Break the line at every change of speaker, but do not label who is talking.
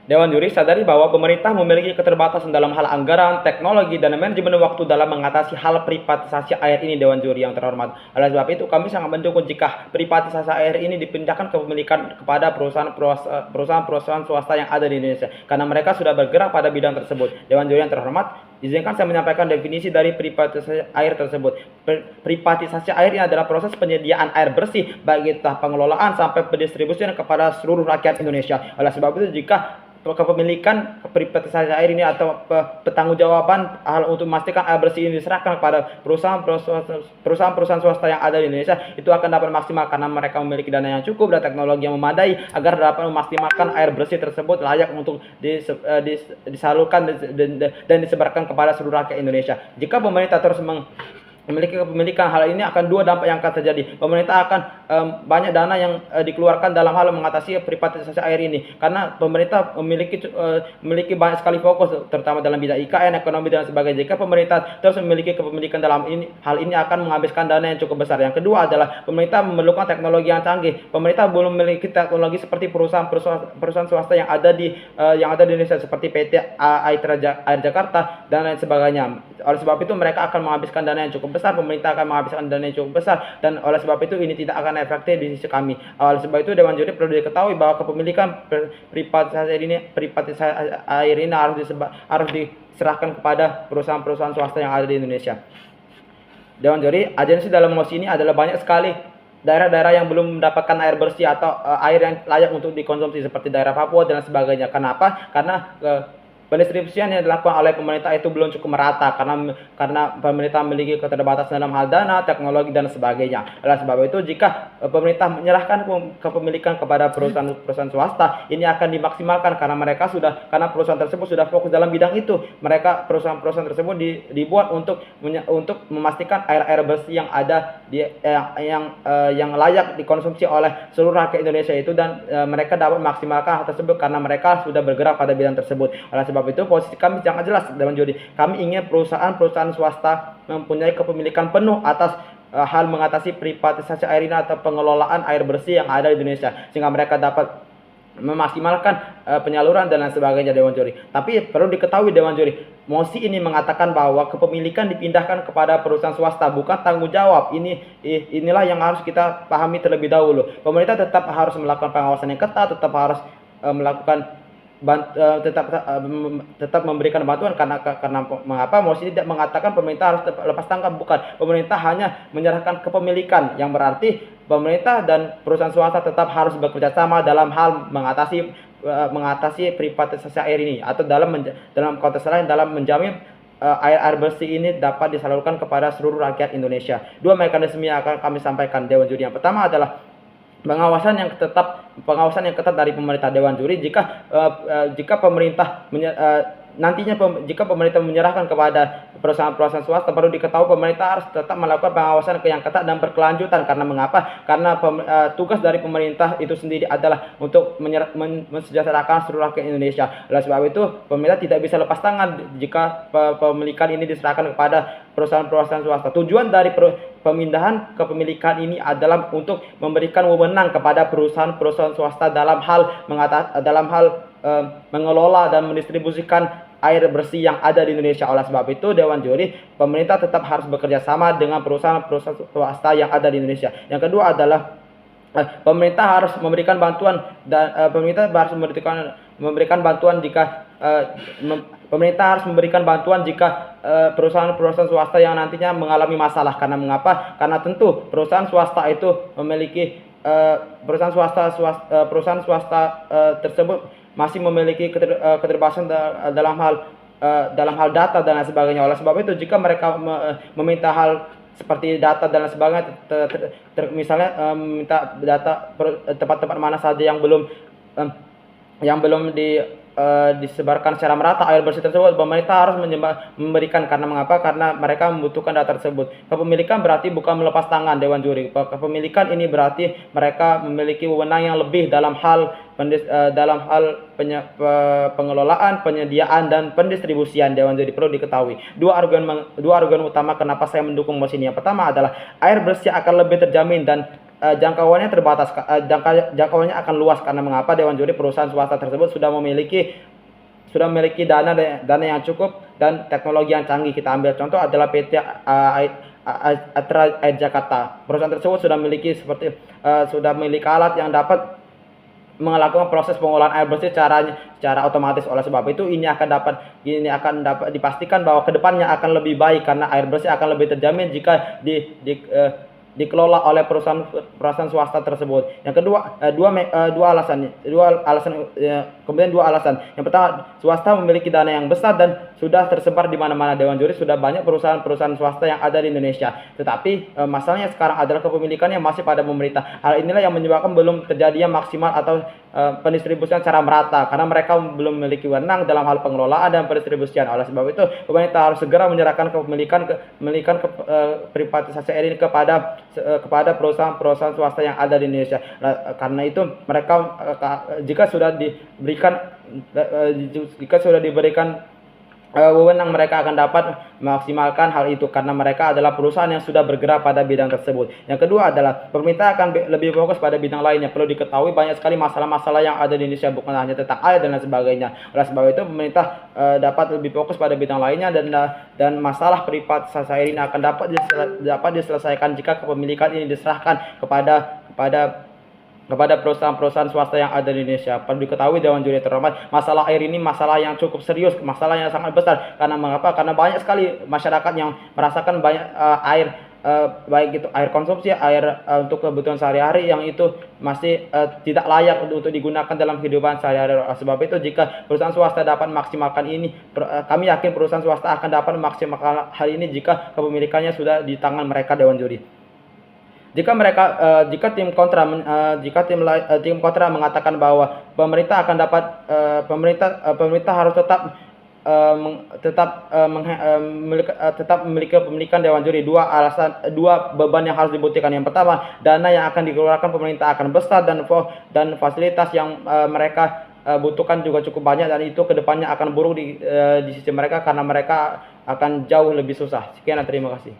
Dewan Juri sadari bahwa pemerintah memiliki keterbatasan dalam hal anggaran, teknologi, dan manajemen waktu dalam mengatasi hal privatisasi air ini, Dewan Juri yang terhormat. Oleh sebab itu, kami sangat mendukung jika privatisasi air ini dipindahkan kepemilikan kepada perusahaan-perusahaan swasta yang ada di Indonesia, karena mereka sudah bergerak pada bidang tersebut. Dewan Juri yang terhormat, izinkan saya menyampaikan definisi dari privatisasi air tersebut. Privatisasi air ini adalah proses penyediaan air bersih, baik tahap pengelolaan sampai pendistribusian kepada seluruh rakyat Indonesia. Oleh sebab itu, jika kepemilikan privatisasi air ini atau pertanggungjawaban hal untuk memastikan air bersih ini diserahkan kepada perusahaan swasta yang ada di Indonesia, itu akan dapat maksimal karena mereka memiliki dana yang cukup dan teknologi yang memadai agar dapat memaksimalkan air bersih tersebut layak untuk disalurkan dan disebarkan kepada seluruh rakyat Indonesia. Jika pemerintah terus memiliki kepemilikan, hal ini akan dua dampak yang akan terjadi. Pemerintah akan banyak dana yang dikeluarkan dalam hal mengatasi privatisasi air ini, karena pemerintah memiliki banyak sekali fokus terutama dalam bidang IKN, ekonomi dan sebagainya. Jika pemerintah terus memiliki kepemilikan dalam ini, hal ini akan menghabiskan dana yang cukup besar. Yang kedua adalah pemerintah memerlukan teknologi yang canggih. Pemerintah belum memiliki teknologi seperti perusahaan swasta yang ada di Indonesia seperti PT Air Jakarta dan lain sebagainya. Oleh sebab itu mereka akan menghabiskan dana yang cukup besar, pemerintah akan menghabiskan dana yang cukup besar, dan oleh sebab itu ini tidak akan efektif di sisi kami. Oleh sebab itu Dewan Juri perlu diketahui bahwa kepemilikan privatisasi air ini harus diserahkan kepada perusahaan-perusahaan swasta yang ada di Indonesia. Dewan Juri, agensi dalam mosi ini adalah banyak sekali daerah-daerah yang belum mendapatkan air bersih atau air yang layak untuk dikonsumsi seperti daerah Papua dan sebagainya. Kenapa? Karena pendistribusian yang dilakukan oleh pemerintah itu belum cukup merata karena pemerintah memiliki keterbatasan dalam hal dana, teknologi dan sebagainya. Oleh sebab itu, jika pemerintah menyerahkan kepemilikan kepada perusahaan swasta, ini akan dimaksimalkan karena perusahaan tersebut sudah fokus dalam bidang itu. Perusahaan tersebut dibuat untuk memastikan air bersih yang ada yang layak dikonsumsi oleh seluruh rakyat Indonesia itu, dan mereka dapat memaksimalkan hal tersebut karena mereka sudah bergerak pada bidang tersebut. Oleh sebab itu, posisi kami sangat jelas Dewan Juri. Kami ingin perusahaan swasta mempunyai kepemilikan penuh atas hal mengatasi privatisasi air ini atau pengelolaan air bersih yang ada di Indonesia, sehingga mereka dapat memaksimalkan penyaluran dan lain sebagainya, Dewan Juri. Tapi perlu diketahui Dewan Juri, mosi ini mengatakan bahwa kepemilikan dipindahkan kepada perusahaan swasta, bukan tanggung jawab. Inilah yang harus kita pahami terlebih dahulu. Pemerintah tetap harus melakukan pengawasan yang ketat, tetap harus melakukan tetap memberikan bantuan karena mengapa mosi tidak mengatakan pemerintah harus lepas tangan, bukan. Pemerintah hanya menyerahkan kepemilikan, yang berarti pemerintah dan perusahaan swasta tetap harus bekerja sama dalam hal mengatasi privatisasi air ini, atau dalam konteks lain dalam menjamin air bersih ini dapat disalurkan kepada seluruh rakyat Indonesia. Dua mekanisme yang akan kami sampaikan Dewan Juri. Yang pertama adalah pengawasan yang ketat dari pemerintah, Dewan Juri. Jika pemerintah jika pemerintah menyerahkan kepada perusahaan swasta, perlu diketahui pemerintah harus tetap melakukan pengawasan yang ketat dan berkelanjutan. Karena mengapa? Karena tugas dari pemerintah itu sendiri adalah untuk mensejahterakan seluruh rakyat Indonesia. Oleh sebab itu, pemerintah tidak bisa lepas tangan jika pemilikan ini diserahkan kepada perusahaan swasta. Tujuan dari pemindahan kepemilikan ini adalah untuk memberikan wewenang kepada perusahaan swasta dalam hal mengelola dan mendistribusikan air bersih yang ada di Indonesia. Oleh sebab itu, Dewan Juri, pemerintah tetap harus bekerja sama dengan perusahaan swasta yang ada di Indonesia. Yang kedua adalah pemerintah harus memberikan bantuan jika perusahaan swasta yang nantinya mengalami masalah. Karena mengapa? Karena tentu perusahaan swasta itu memiliki perusahaan swasta tersebut masih memiliki keterbatasan dalam hal data dan lain sebagainya. Oleh sebab itu, jika mereka meminta hal seperti data dan lain sebagainya, misalnya minta data tempat-tempat mana saja yang belum disebarkan secara merata air bersih tersebut, pemerintah harus memberikan. Karena mengapa? Karena mereka membutuhkan data tersebut. Kepemilikan berarti bukan melepas tangan, Dewan Juri. Kepemilikan ini berarti mereka memiliki wewenang yang lebih dalam hal pengelolaan, penyediaan dan pendistribusian, Dewan Juri. Perlu diketahui dua argumen utama kenapa saya mendukung mosi ini. Yang pertama adalah air bersih akan lebih terjamin dan jangkauannya terbatas, jangkauannya akan luas karena mengapa Dewan Juri perusahaan swasta tersebut sudah memiliki dana yang cukup dan teknologi yang canggih. Kita ambil contoh adalah PT Atra Air Jakarta. Perusahaan tersebut sudah memiliki alat yang dapat melakukan proses pengolahan air bersih secara otomatis. Oleh sebab itu ini akan dapat dipastikan bahwa kedepannya akan lebih baik karena air bersih akan lebih terjamin jika dikelola oleh perusahaan swasta tersebut. Yang kedua, dua alasan. Kemudian dua alasan. Yang pertama, swasta memiliki dana yang besar dan sudah tersebar di mana-mana. Dewan Juri sudah banyak perusahaan swasta yang ada di Indonesia. Tetapi masalahnya sekarang adalah kepemilikannya masih pada pemerintah. Hal inilah yang menyebabkan belum terjadinya maksimal atau pendistribusian secara merata karena mereka belum memiliki wewenang dalam hal pengelolaan dan pendistribusian. Oleh sebab itu, pemerintah harus segera menyerahkan kepemilikan privatisasi air ini kepada perusahaan swasta yang ada di Indonesia. Karena itu mereka jika sudah diberikan wewenang, mereka akan dapat memaksimalkan hal itu karena mereka adalah perusahaan yang sudah bergerak pada bidang tersebut. Yang kedua adalah pemerintah akan lebih fokus pada bidang lainnya. Perlu diketahui banyak sekali masalah-masalah yang ada di Indonesia, bukan hanya tentang air dan lain sebagainya. Oleh sebab itu pemerintah dapat lebih fokus pada bidang lainnya dan masalah privatisasi air ini akan dapat diselesaikan jika kepemilikan ini diserahkan kepada perusahaan-perusahaan swasta yang ada di Indonesia. Perlu diketahui Dewan Juri terhormat, masalah air ini masalah yang cukup serius, masalah yang sangat besar. Karena mengapa? Karena banyak sekali masyarakat yang merasakan banyak air, baik itu air konsumsi, air untuk kebutuhan sehari-hari yang itu masih tidak layak untuk digunakan dalam kehidupan sehari-hari. Sebab itu jika perusahaan swasta dapat memaksimalkan ini, kami yakin perusahaan swasta akan dapat memaksimalkan hal ini jika kepemilikannya sudah di tangan mereka, Dewan Juri. Jika tim kontra mengatakan bahwa pemerintah harus tetap memiliki kepemilikan Dewan Juri, dua beban yang harus dibuktikan. Yang pertama, dana yang akan dikeluarkan pemerintah akan besar dan fasilitas yang mereka butuhkan juga cukup banyak, dan itu kedepannya akan buruk di sisi mereka karena mereka akan jauh lebih susah. Sekian dan terima kasih.